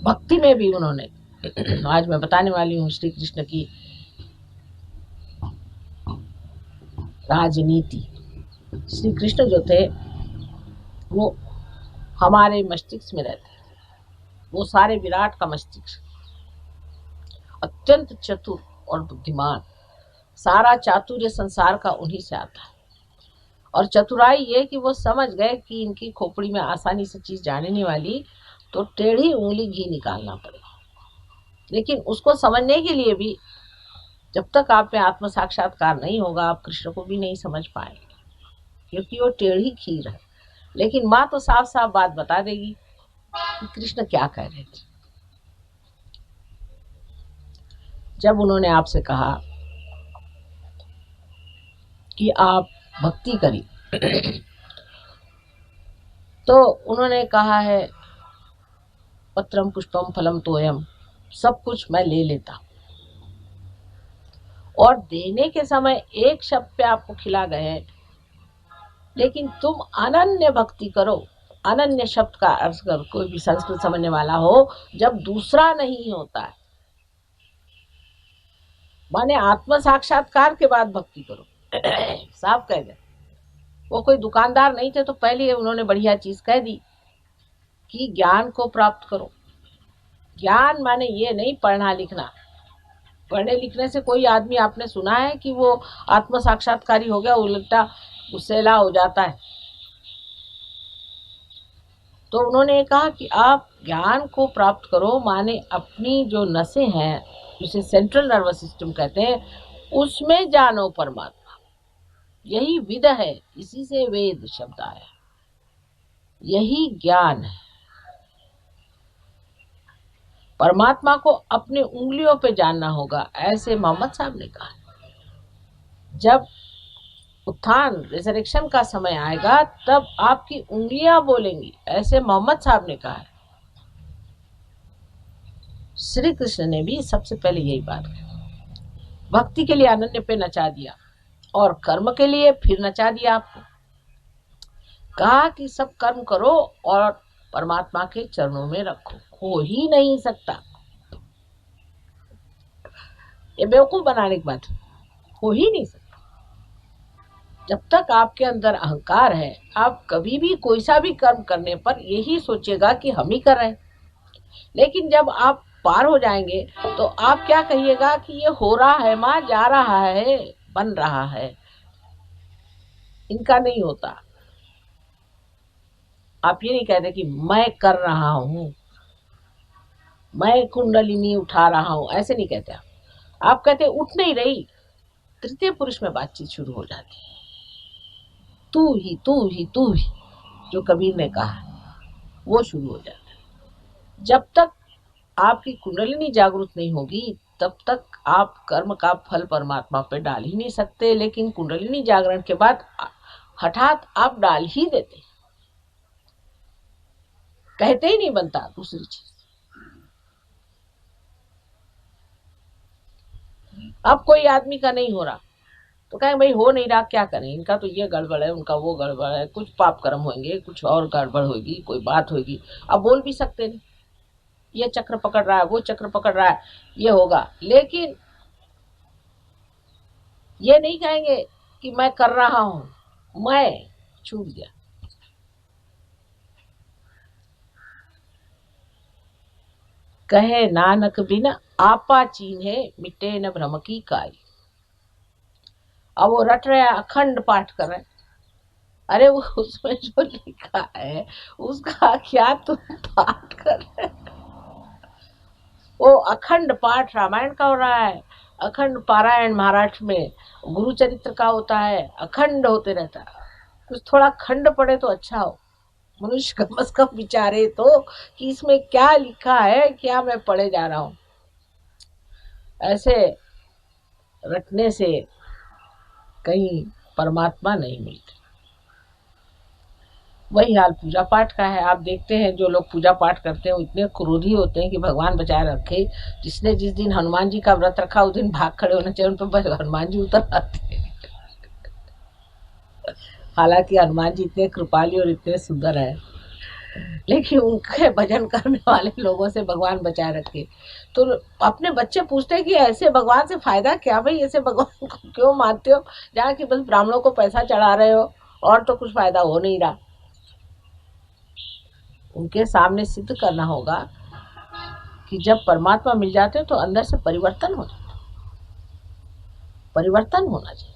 भक्ति में भी उन्होंने आज मैं बताने वाली हूँ श्री कृष्ण की राजनीति। श्री कृष्ण जो थे वो हमारे मस्तिष्क में रहते, वो सारे विराट का मस्तिष्क, अत्यंत चतुर और बुद्धिमान। सारा चातुर्य संसार का उन्हीं से आता है। और चतुराई ये कि वो समझ गए कि इनकी खोपड़ी में आसानी से चीज जाने वाली, तो टेढ़ी उंगली घी निकालना पड़ेगा। लेकिन उसको समझने के लिए भी जब तक आप में आत्म साक्षात्कार नहीं होगा, आप कृष्ण को भी नहीं समझ पाएंगे, क्योंकि वो टेढ़ी खीर है। लेकिन माँ तो साफ साफ बात बता देगी कि कृष्ण क्या कह रहे थे। जब उन्होंने आपसे कहा कि आप भक्ति करिए, तो उन्होंने कहा है पत्रम पुष्पम फलम तोयम, सब कुछ मैं ले लेता, और देने के समय एक शब्द पे आपको खिला गए, लेकिन तुम अनन्य भक्ति करो। अनन्य शब्द का अर्थ कर कोई भी संस्कृत समझने वाला हो, जब दूसरा नहीं होता है, माने आत्म साक्षात्कार के बाद भक्ति करो। साफ कह गए। वो कोई दुकानदार नहीं थे, तो पहले उन्होंने बढ़िया चीज कह दी कि ज्ञान को प्राप्त करो। ज्ञान माने ये नहीं पढ़ना लिखना। पढ़ने लिखने से कोई आदमी आपने सुना है कि वो आत्म साक्षात्कारी हो गया, उल्टा गुस्सेला हो जाता है। तो उन्होंने कहा कि आप ज्ञान को प्राप्त करो, माने अपनी जो नसें हैं, जिसे सेंट्रल नर्वस सिस्टम कहते हैं, उसमें जानो परमात्मा। यही विद है, इसी से वेद शब्द आया, यही ज्ञान है। परमात्मा को अपने उंगलियों पे जानना होगा, ऐसे मोहम्मद साहब ने कहा। जब उत्थान रिजरेक्शन का समय आएगा, तब आपकी उंगलियां बोलेंगी, ऐसे मोहम्मद साहब ने कहा है। श्री कृष्ण ने भी सबसे पहले यही बात कही। भक्ति के लिए अनन्य पे नचा दिया, और कर्म के लिए फिर नचा दिया आपको। कहा कि सब कर्म करो और परमात्मा के चरणों में रखो। हो ही नहीं सकता, ये बेवकूफ बनाने की बात है। हो ही नहीं सकता। जब तक आपके अंदर अहंकार है, आप कभी भी कोई सा भी कर्म करने पर यही सोचेगा कि हम ही कर रहे हैं। लेकिन जब आप पार हो जाएंगे, तो आप क्या कहिएगा कि ये हो रहा है माँ, जा रहा है, बन रहा है, इनका नहीं होता। आप ये नहीं कहते कि मैं कर रहा हूं, मैं कुंडलिनी उठा रहा हूं, ऐसे नहीं कहते आप कहते उठ नहीं रही। तृतीय पुरुष में बातचीत शुरू हो जाती है। तू ही तू ही तू ही, जो कबीर ने कहा, वो शुरू हो जाता है। जब तक आपकी कुंडलिनी जागृत नहीं होगी, तब तक आप कर्म का फल परमात्मा पे डाल ही नहीं सकते। लेकिन कुंडलिनी जागरण के बाद हठात आप डाल ही देते, कहते ही नहीं बनता दूसरी चीज। अब कोई आदमी का नहीं हो रहा, तो कहें भाई हो नहीं रहा, क्या करें, इनका तो ये गड़बड़ है, उनका वो गड़बड़ है, कुछ पाप कर्म होंगे, कुछ और गड़बड़ होगी, कोई बात होगी। अब बोल भी सकते नहीं, ये चक्र पकड़ रहा है, वो चक्र पकड़ रहा है, ये होगा। लेकिन ये नहीं कहेंगे कि मैं कर रहा हूं, मैं छूट गया। कहे नानक बिन आपा चीन्हे, मिटे न भ्रम की काई। अब वो रट रहे हैं, अखंड पाठ कर रहे हैं। अरे वो उसमें जो लिखा है उसका क्या तुम पाठ कर रहे हैं? वो अखंड पाठ रामायण का हो रहा है, अखंड पारायण महाराष्ट्र में गुरु चरित्र का होता है, अखंड होते रहता है। कुछ थोड़ा खंड पड़े तो अच्छा हो, मनुष्य कम से कम विचारे तो कि इसमें क्या लिखा है, क्या मैं पढ़े जा रहा हूं। ऐसे रटने से कहीं परमात्मा नहीं मिलते। वही हाल पूजा पाठ का है। आप देखते हैं जो लोग पूजा पाठ करते हैं वो इतने क्रोधी होते हैं कि भगवान बचाए रखे। जिसने जिस दिन हनुमान जी का व्रत रखा उस दिन भाग खड़े होना चाहिए, उन पर बस हनुमान जी उतर आते हैं। हालांकि हनुमान जी इतने कृपालु और इतने सुंदर है, लेकिन उनके भजन करने वाले लोगों से भगवान बचाए रखे। तो अपने बच्चे पूछते हैं कि ऐसे भगवान से फायदा क्या भाई, ऐसे भगवान को क्यों मानते हो जहाँ कि बस ब्राह्मणों को पैसा चढ़ा रहे हो और तो कुछ फायदा हो नहीं रहा। उनके सामने सिद्ध करना होगा कि जब परमात्मा मिल जाते हैं तो अंदर से परिवर्तन हो जाता है। परिवर्तन होना चाहिए।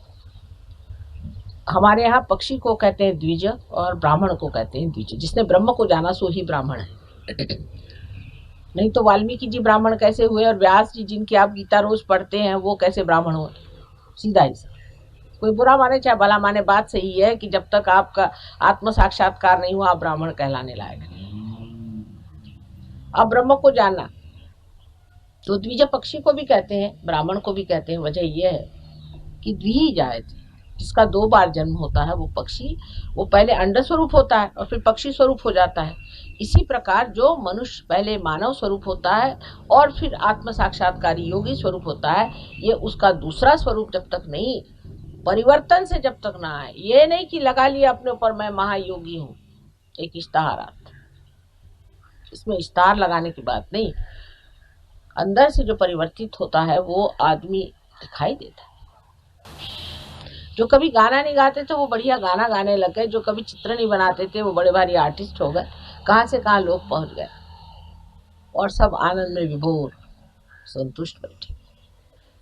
हमारे यहाँ पक्षी को कहते हैं द्विज और ब्राह्मण को कहते हैं द्विज। जिसने ब्रह्म को जाना सो ही ब्राह्मण है। नहीं तो वाल्मीकि जी ब्राह्मण कैसे हुए और व्यास जी जिनकी आप गीता रोज पढ़ते हैं वो कैसे ब्राह्मण हुए? सीधा ही सा। कोई बुरा माने चाहे भला माने, बात सही है कि जब तक आपका आत्म साक्षात्कार नहीं हुआ आप ब्राह्मण कहलाने लायक नहीं। अब ब्रह्म को जानना तो द्विज पक्षी को भी कहते हैं, ब्राह्मण को भी कहते हैं। वजह यह है कि द्वि जाए थे, जिसका 2 बार जन्म होता है वो पक्षी, वो पहले अंड स्वरूप होता है और फिर पक्षी स्वरूप हो जाता है। इसी प्रकार जो मनुष्य पहले मानव स्वरूप होता है और फिर आत्म साक्षात्कारी योगी स्वरूप होता है, ये उसका दूसरा स्वरूप जब तक नहीं, परिवर्तन से जब तक ना आए। ये नहीं कि लगा लिया अपने ऊपर मैं महायोगी हूँ, एक इश्तहार आता, इसमें इश्तहार लगाने की बात नहीं। अंदर से जो परिवर्तित होता है वो आदमी दिखाई देता है। जो कभी गाना नहीं गाते थे वो बढ़िया गाना गाने लग गए, जो कभी चित्र नहीं बनाते थे वो बड़े भारी आर्टिस्ट हो गए। कहाँ से कहाँ लोग पहुंच गए और सब आनंद में विभोर संतुष्ट बैठे।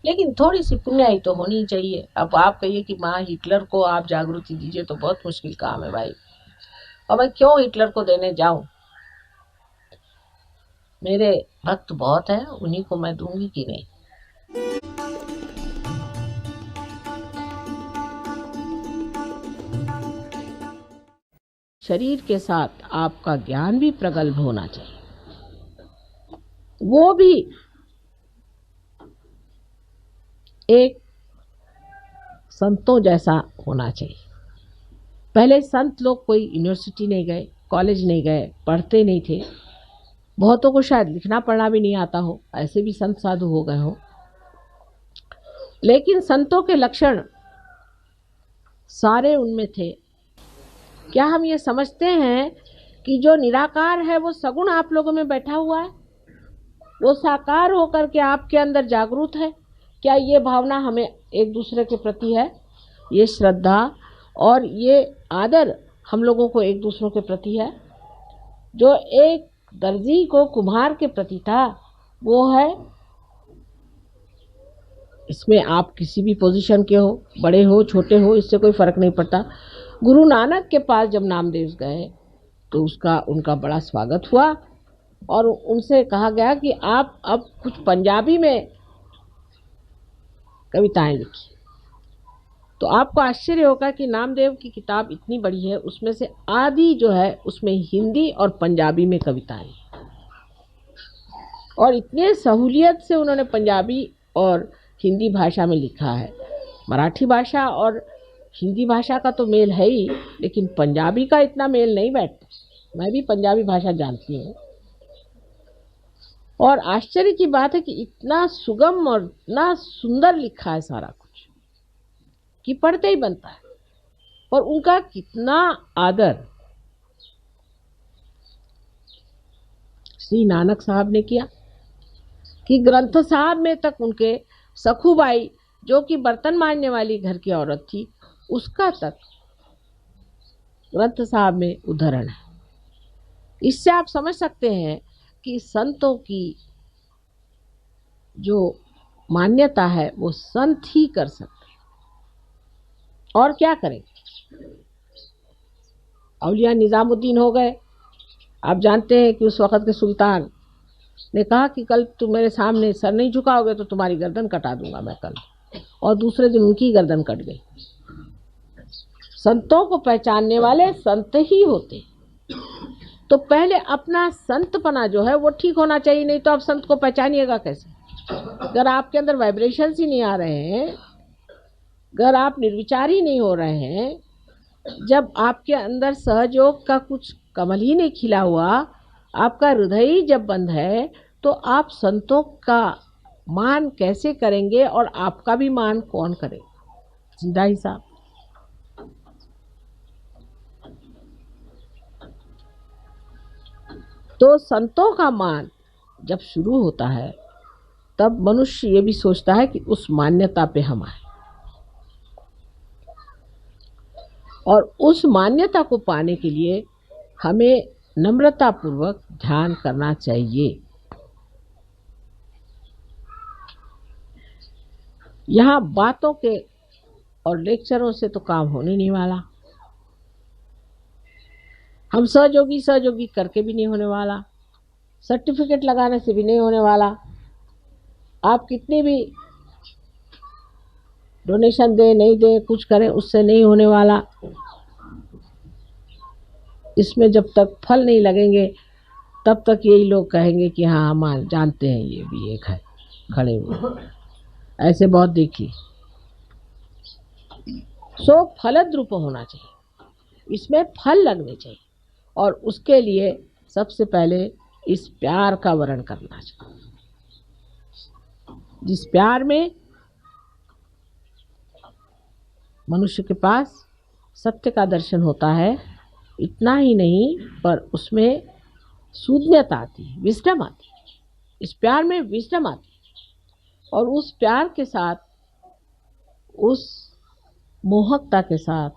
लेकिन थोड़ी सी पुण्याई तो होनी चाहिए। अब आप कहिए कि माँ हिटलर को आप जागृति दीजिए, तो बहुत मुश्किल काम है भाई। और मैं क्यों हिटलर को देने जाऊं? मेरे भक्त बहुत हैं, उन्हीं को मैं दूंगी कि नहीं। शरीर के साथ आपका ज्ञान भी प्रगल्भ होना चाहिए, वो भी एक संतों जैसा होना चाहिए। पहले संत लोग कोई यूनिवर्सिटी नहीं गए, कॉलेज नहीं गए, पढ़ते नहीं थे। बहुतों को शायद लिखना पढ़ना भी नहीं आता हो, ऐसे भी संत साधु हो गए हो। लेकिन संतों के लक्षण सारे उनमें थे। क्या हम ये समझते हैं कि जो निराकार है वो सगुण आप लोगों में बैठा हुआ है, वो साकार होकर के आपके अंदर जागरूक है? क्या ये भावना हमें एक दूसरे के प्रति है? ये श्रद्धा और ये आदर हम लोगों को एक दूसरों के प्रति है? जो एक दर्जी को कुम्हार के प्रति था वो है। इसमें आप किसी भी पोजीशन के हो, बड़े हो छोटे हो, इससे कोई फर्क नहीं पड़ता। गुरु नानक के पास जब नामदेव गए तो उनका बड़ा स्वागत हुआ और उनसे कहा गया कि आप अब कुछ पंजाबी में कविताएं लिखी। तो आपको आश्चर्य होगा कि नामदेव की किताब इतनी बड़ी है, उसमें से आधी जो है उसमें हिंदी और पंजाबी में कविताएं, और इतने सहूलियत से उन्होंने पंजाबी और हिंदी भाषा में लिखा है। मराठी भाषा और हिंदी भाषा का तो मेल है ही, लेकिन पंजाबी का इतना मेल नहीं बैठता। मैं भी पंजाबी भाषा जानती हूँ और आश्चर्य की बात है कि इतना सुगम और इतना सुंदर लिखा है सारा कुछ कि पढ़ते ही बनता है। और उनका कितना आदर श्री नानक साहब ने किया कि ग्रंथ साहब में तक उनके सखूबाई, जो कि बर्तन मांजने वाली घर की औरत थी, उसका तक ग्रंथ साहब में उदाहरण है। इससे आप समझ सकते हैं कि संतों की जो मान्यता है वो संत ही कर सकते हैं, और क्या करेंगे। औलिया निजामुद्दीन हो गए। आप जानते हैं कि उस वक़्त के सुल्तान ने कहा कि कल तुम मेरे सामने सर नहीं झुकाओगे तो तुम्हारी गर्दन कटा दूंगा मैं कल, और दूसरे दिन उनकी गर्दन कट गई। संतों को पहचानने वाले संत ही होते। तो पहले अपना संतपना जो है वो ठीक होना चाहिए, नहीं तो आप संत को पहचानिएगा कैसे? अगर आपके अंदर वाइब्रेशंस ही नहीं आ रहे हैं, अगर आप निर्विचारी नहीं हो रहे हैं, जब आपके अंदर सहयोग का कुछ कमल ही नहीं खिला हुआ, आपका हृदय ही जब बंद है, तो आप संतों का मान कैसे करेंगे और आपका भी मान कौन करेगा? सीधा हिसाब। तो संतों का मान जब शुरू होता है, तब मनुष्य ये भी सोचता है कि उस मान्यता पे हम आए, और उस मान्यता को पाने के लिए हमें नम्रतापूर्वक ध्यान करना चाहिए। यहाँ बातों के और लेक्चरों से तो काम होने नहीं वाला, हम सहयोगी सहयोगी करके भी नहीं होने वाला, सर्टिफिकेट लगाने से भी नहीं होने वाला, आप कितनी भी डोनेशन दे नहीं दे कुछ करें उससे नहीं होने वाला। इसमें जब तक फल नहीं लगेंगे तब तक यही लोग कहेंगे कि हाँ हम जानते हैं ये भी एक है खड़े हुए, ऐसे बहुत देखी। सो फलद रूप होना चाहिए, इसमें फल लगने चाहिए, और उसके लिए सबसे पहले इस प्यार का वर्ण करना चाहिए, जिस प्यार में मनुष्य के पास सत्य का दर्शन होता है। इतना ही नहीं, पर उसमें शून्यता आती है, विजडम आती है, इस प्यार में विजडम आती है, और उस प्यार के साथ, उस मोहकता के साथ,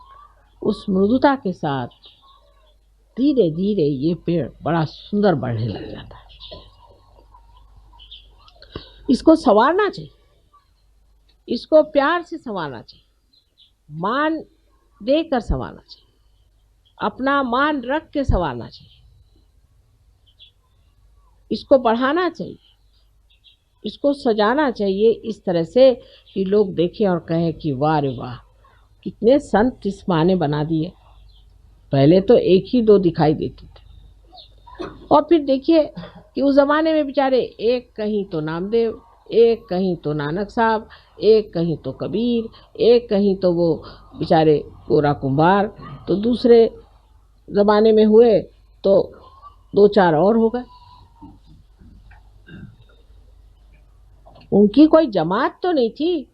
उस मृदुता के साथ धीरे धीरे ये पेड़ बड़ा सुंदर बढ़ने लग जाता है। इसको संवारना चाहिए, इसको प्यार से संवारना चाहिए, मान देकर संवारना चाहिए, अपना मान रख के संवारना चाहिए, इसको बढ़ाना चाहिए, इसको सजाना चाहिए इस तरह से कि लोग देखें और कहें कि वाह रे वाह, कितने संत इस माने बना दिए। पहले तो एक ही दो दिखाई देते थे, और फिर देखिए कि उस ज़माने में बेचारे एक कहीं तो नामदेव, एक कहीं तो नानक साहब, एक कहीं तो कबीर, एक कहीं तो वो बेचारे गोरा कुंभार, तो दूसरे ज़माने में हुए तो दो चार और हो गए। उनकी कोई जमात तो नहीं थी,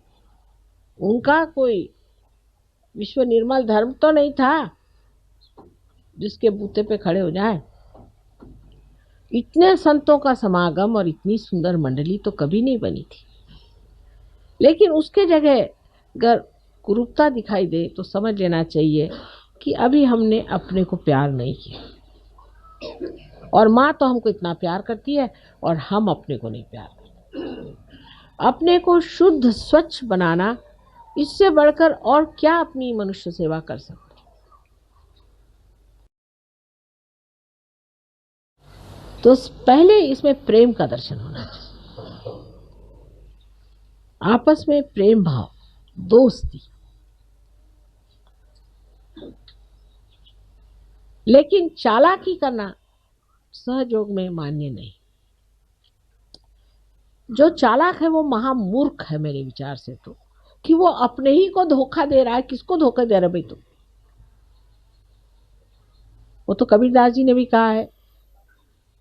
उनका कोई विश्व निर्मल धर्म तो नहीं था जिसके बूते पे खड़े हो जाए। इतने संतों का समागम और इतनी सुंदर मंडली तो कभी नहीं बनी थी। लेकिन उसके जगह अगर कुरूपता दिखाई दे तो समझ लेना चाहिए कि अभी हमने अपने को प्यार नहीं किया, और माँ तो हमको इतना प्यार करती है और हम अपने को नहीं प्यार करते। अपने को शुद्ध स्वच्छ बनाना, इससे बढ़कर और क्या अपनी मनुष्य सेवा कर सकते। तो पहले इसमें प्रेम का दर्शन होना चाहिए, आपस में प्रेम भाव, दोस्ती। लेकिन चालाकी करना सहयोग में मान्य नहीं। जो चालाक है वो महामूर्ख है मेरे विचार से, तो कि वो अपने ही को धोखा दे रहा है। किसको धोखा दे रहा है भाई? तो वो तो कबीरदास जी ने भी कहा है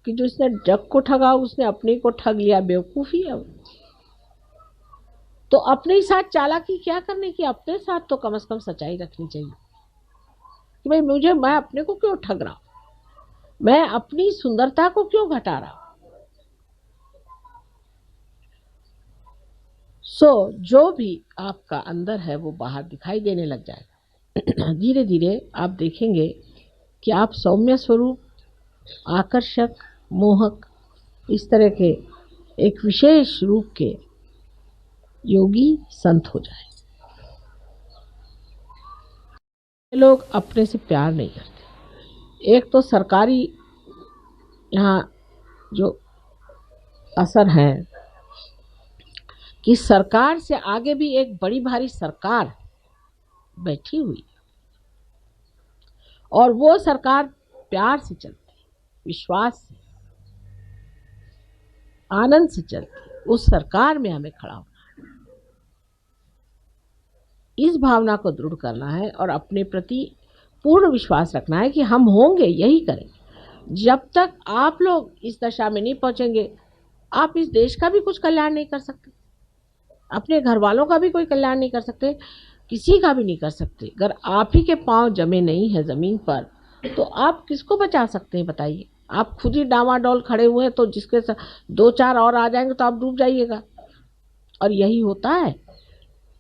कि जो इसने जग को ठगा उसने अपने को ठग लिया, बेवकूफी है। तो अपने ही साथ चालाकी क्या करने की? अपने साथ तो कम से कम सच्चाई रखनी चाहिए कि भाई मैं अपने को क्यों ठग रहा हूं, मैं अपनी सुंदरता को क्यों घटा रहा हूं। जो भी आपका अंदर है वो बाहर दिखाई देने लग जाएगा। धीरे धीरे आप देखेंगे कि आप सौम्य स्वरूप, आकर्षक, मोहक, इस तरह के एक विशेष रूप के योगी संत हो जाए। लोग अपने से प्यार नहीं करते। एक तो सरकारी यहाँ जो असर है कि सरकार से आगे भी एक बड़ी भारी सरकार बैठी हुई है, और वो सरकार प्यार से चलती है, विश्वास से, आनंद से चलती है। उस सरकार में हमें खड़ा होना है, इस भावना को दृढ़ करना है, और अपने प्रति पूर्ण विश्वास रखना है कि हम होंगे, यही करेंगे। जब तक आप लोग इस दशा में नहीं पहुंचेंगे, आप इस देश का भी कुछ कल्याण नहीं कर सकते, अपने घर वालों का भी कोई कल्याण नहीं कर सकते, किसी का भी नहीं कर सकते। अगर आप ही के पांव जमे नहीं है ज़मीन पर, तो आप किसको बचा सकते हैं बताइए। आप खुद ही डामाडोल खड़े हुए हैं, तो जिसके साथ 2-4 और आ जाएंगे तो आप डूब जाइएगा। और यही होता है।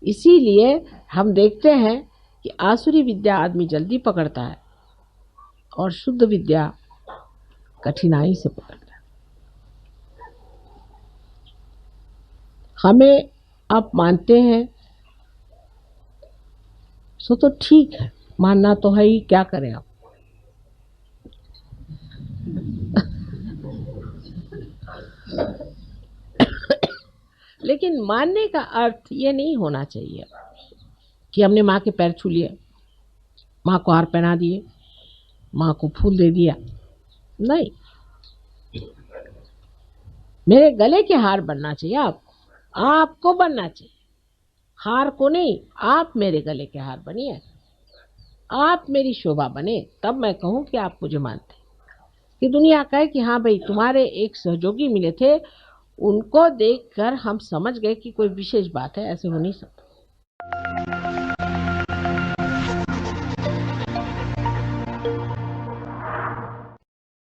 इसीलिए हम देखते हैं कि आसुरी विद्या आदमी जल्दी पकड़ता है और शुद्ध विद्या कठिनाई से पकड़ता है। हमें आप मानते हैं सो तो ठीक है, मानना तो है ही, क्या करें आप। लेकिन मानने का अर्थ ये नहीं होना चाहिए कि हमने माँ के पैर छू लिए, माँ को हार पहना दिए, माँ को फूल दे दिया। नहीं, मेरे गले के हार बनना चाहिए आपको बनना चाहिए, हार को नहीं। आप मेरे गले के हार बनिए, आप मेरी शोभा बने, तब मैं कहूँ कि आप मुझे मानते, कि दुनिया कहे कि हाँ भाई तुम्हारे एक सहयोगी मिले थे, उनको देखकर हम समझ गए कि कोई विशेष बात है। ऐसे हो नहीं सकता।